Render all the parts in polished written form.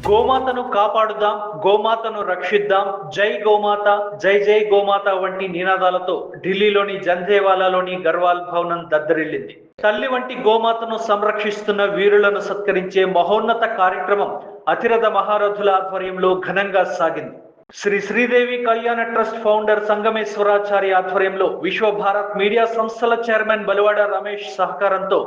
గోమాతను కాపాడుదాం, గోమాతను రక్షిద్దాం, జై గోమాత, జై జై గోమాత వంటి నినాదాలతో ఢిల్లీలోని జంధ్యావాలాలోని గర్వాల్ భవనం దద్దరిల్లింది. తల్లి వంటి గోమాతను సంరక్షిస్తున్న వీరులను సత్కరించే మహోన్నత కార్యక్రమం అతిరథ మహారథుల ఆధ్వర్యంలో ఘనంగా సాగింది. శ్రీ శ్రీదేవి కళ్యాణ ట్రస్ట్ ఫౌండర్ సంగమేశ్వరాచారి ఆధ్వర్యంలో విశ్వ భారత్ మీడియా సంస్థల చైర్మన్ బలివాడ రమేష్ సహకారంతో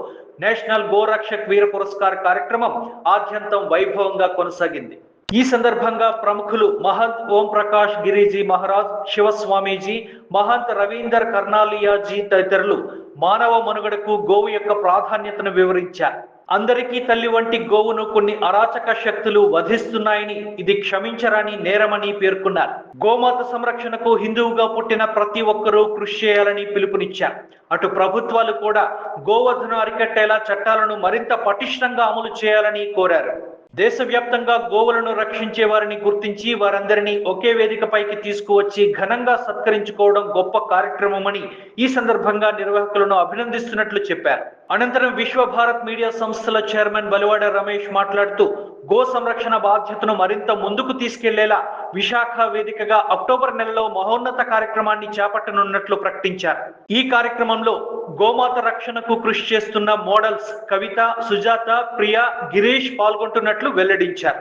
నేషనల్ గోరక్షక్ వీర పురస్కార్ కార్యక్రమం ఆద్యంతం వైభవంగా కొనసాగింది. ఈ సందర్భంగా ప్రముఖులు మహంత్ ఓం ప్రకాష్ గిరిజీ మహారాజ్, శివస్వామీజీ, మహంత్ రవీందర్ కర్నాలియాజీ తదితరులు మానవ మనుగడకు గోవు యొక్క ప్రాధాన్యతను వివరించారు. అందరికీ తల్లి వంటి గోవును కొన్ని అరాచక శక్తులు వధిస్తున్నాయని, ఇది క్షమించరాని నేరమని పేర్కొన్నారు. గోమాత సంరక్షణకు హిందువుగా పుట్టిన ప్రతి ఒక్కరూ కృషి చేయాలని పిలుపునిచ్చారు. అటు ప్రభుత్వాలు కూడా గోవధను అరికట్టేలా చట్టాలను మరింత పటిష్టంగా అమలు చేయాలని కోరారు. దేశవ్యాప్తంగా గోవులను రక్షించే వారిని గుర్తించి వారందరినీ ఒకే వేదికపైకి తీసుకువచ్చి ఘనంగా సత్కరించుకోవడం గొప్ప కార్యక్రమమని ఈ సందర్భంగా నిర్వాహకులను అభినందిస్తున్నట్లు చెప్పారు. అనంతరం విశ్వ భారత్ మీడియా సంస్థల చైర్మన్ బలివాడ రమేష్ మాట్లాడుతూ గో సంరక్షణ బాధ్యతను మరింత ముందుకు తీసుకెళ్లేలా విశాఖ వేదికగా అక్టోబర్ నెలలో మహోన్నత కార్యక్రమాన్ని చేపట్టనున్నట్లు ప్రకటించారు. ఈ కార్యక్రమంలో గోమాత రక్షణకు కృషి చేస్తున్న మోడల్స్ కవిత, సుజాత, ప్రియా, గిరీష్ పాల్గొంటున్నట్లు వెల్లడించారు.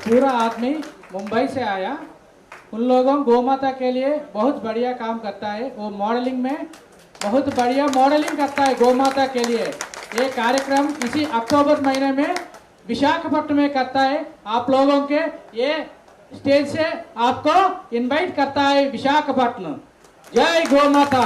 पूरा आदमी मुंबई से आया, उन लोगों गोमाता के लिए बहुत बढ़िया काम करता है। वो मॉडलिंग में बहुत बढ़िया मॉडलिंग करता है गोमाता के लिए। ये कार्यक्रम इसी अक्टूबर महीने में विशाखापट्टनम में करता है। आप लोगों के ये स्टेज से आपको इनवाइट करता है विशाखापट्टनम। जय गोमाता।